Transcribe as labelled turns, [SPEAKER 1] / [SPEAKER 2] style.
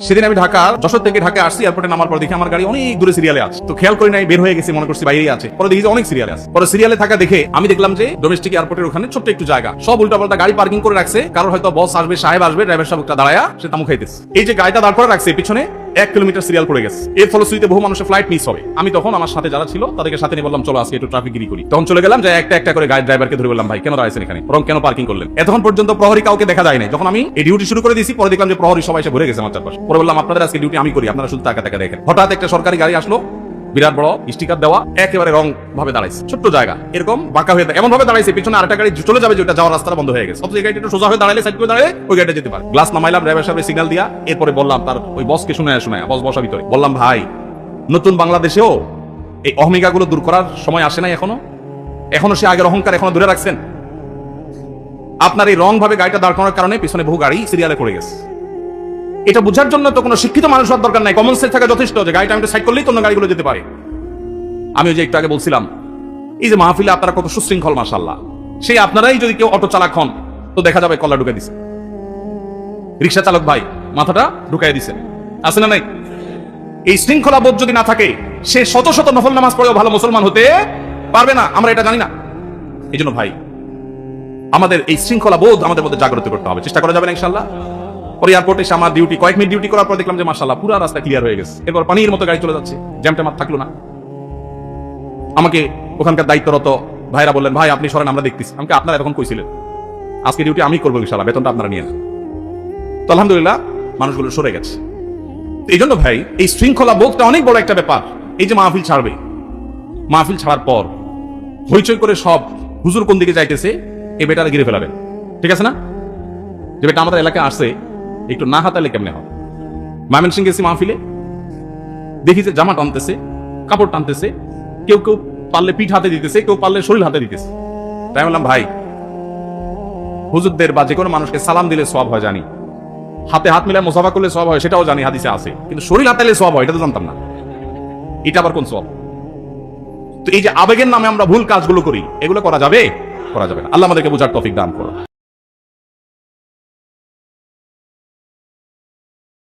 [SPEAKER 1] সেদিন আমি যশোর থেকে ঢাকা আসছি, এয়ারপোর্টে নামার পর দেখি আমার গাড়ি অনেক দূরে সিরিয়ালে আছে। তো খেয়াল করি নাই, বের হয়ে গেছি, মনে করছি বাইরেই আছে। পরে দেখি যে অনেক সিরিয়ালে আছে। পরে সিরিয়ালে থাকা দেখে আমি দেখলাম যে ডোমেস্টিক এয়ারপোর্টের ওখানে ছোট্ট একটু জায়গা, সব উল্টাপাল্টা গাড়ি পার্কিং করে রাখছে। কারণ হয়তো বস আসবে, সাহেব আসবে, ড্রাইভার সাহেব দাঁড়ায়া সে তামু খাইতেছে। এই যে গাড়িটা দাঁড় করে রাখছে, পিছনে 1 কিলোমিটার সিরিয়াল পড়ে গেছে। এর ফলশ্রুতিতে বহু মানুষের ফ্লাইট মিস হবে। আমি তখন আমার সাথে যারা ছিল তাদেরকে সাথে নিয়ে বললাম, চলো আজকে একটু ট্রাফিক গিরি করি। তখন চলে গেলাম, যে একটা একটা করে গাড়ি ড্রাইভারকে ধরে বললাম, ভাই কেন দাঁড়াইছেন এখানে, বরং কেন পার্কিং করলেন? এতক্ষণ পর্যন্ত প্রহরী কাউকে দেখা যায় নাই। যখন আমি এই ডিউটি শুরু করে দিয়েছি, পরে দেখলাম যে প্রহরী সবাই এসে ভরে গেছে আমার চারপাশে। পরে বললাম, আপনাদের আজকে ডিউটি আমি করি, আপনারা শুধু টাকা টাকা দেখেন। হঠাৎ একটা সরকারি গাড়ি আসলো, বিরাট বড় স্টিকার দেওয়া, একেবারে রং ভাবে দাঁড়াইছে, ছোট্ট জায়গা, এরকম বাঁকা হয়ে এমন ভাবে দাঁড়াইছে, পিছনে আরেকটা গাড়ি চলে যাবে, যেটা যাওয়ার রাস্তাটা বন্ধ হয়ে গেছে। অথচ এই গাড়িটা একটু সোজা হয়ে দাঁড়ালে, সাইড করে দাঁড়ালে ওই গাড়িটা যেতে পারে। গ্লাস নামাইলাম, ড্রাইভার সাহেব সিগন্যাল দিয়া, এরপরে বললাম তার ওই বসকে শোনায় বস বসা ভিতরে বললাম, ভাই নতুন বাংলাদেশেও এই অহমিকা গুলো দূর করার সময় আসে নাই এখনো সে আগের অহংকার এখনো দূরে রাখছেন। আপনার এই রং ভাবে গাড়িটা দাঁড় করার কারণে পিছনে বহু গাড়ি সিরিয়ালে পড়ে গেছে। এটা বোঝার জন্য তো কোনো শিক্ষিত মানুষ হওয়ার দরকার নাই, কমন সেন্স থাকা যথেষ্ট, যে গাড়িটা আমি সাইড করলেই তো অন্য গাড়িগুলো যেতে পারে। আমি ওই যে একটু আগে বলছিলাম, এই যে মাহফিলে আপনারা কত সুশৃঙ্খল, মাশাআল্লাহ। সেই আপনারাই যদি কেউ অটো চালক হন, তো দেখা যাবে কল্লা ঢুকে দিছে, রিক্সা চালক ভাই মাথাটা ঢুকাই দিছে, আছে না নাই? এই শৃঙ্খলা বোধ যদি না থাকে, সে শত শত নফল নামাজ পড়েও ভালো মুসলমান হতে পারবে না। আমরা এটা জানি না। এই জন্য ভাই, আমাদের এই শৃঙ্খলা বোধ আমাদের মধ্যে জাগ্রত করতে হবে, চেষ্টা করা যাবে না ইনশাআল্লাহ। পরে এয়ারপোর্টে এসে আমার ডিউটি, কয়েক মিনিট ডিউটি করার পর দেখলাম যে মাশাআল্লাহ পুরো রাস্তা ক্লিয়ার হয়ে গেছে। এরপর পানির মতো গাড়ি চলে যাচ্ছে, জ্যামটা মার থাকলো না। আমাকে ওখানকার দায়িত্বরত ভাইরা বললেন, ভাই আপনি সরেন, আমরা দেখতেছি। আমাকে আপনারা এরকম কইছিলেন, আজকে ডিউটি আমি করবো ইনশাআল্লাহ, বেতনটা আপনারা নিয়ে নেন। তো আলহামদুলিল্লাহ মানুষগুলো সরে গেছে। এই জন্য ভাই, এই শৃঙ্খলা বোধটা অনেক বড় একটা ব্যাপার। এই যে মাহফিল ছাড়বে, মাহফিল ছাড়ার পর হইচই করে সব হুজুর কোন দিকে যাইতেছে, এই বেটারা ঘিরে ফেলাবেন, ঠিক আছে না? যে বেটা আমাদের এলাকায় আসছে, একটু না হাতালে কেমনে হয়? ময়মনসিং গেছি মাহফিলে, দেখি যে জামা টানতেছে, কাপড় টানতেছে, কেউ কেউ পারলে পিঠ হাতে দিতেছে, কেউ পারলে শরীর হাতে দিতেছে। তাই বললাম, ভাই হুজুরদের বা যে কোনো মানুষকে সালাম দিলে সওয়াব হয় জানি, হাতে হাত মিলায় মুসাফা করলে সওয়াব হয় সেটাও জানি, হাদিসে আছে। কিন্তু শরীর হাতালে সওয়াব হয় এটা তো জানতাম না। এটা আবার কোন সওয়াব? তো এই যে আবেগের নামে আমরা ভুল কাজগুলো করি, এগুলো করা যাবে না। আল্লাহ আমাদেরকে বোঝার তৌফিক দান করুন।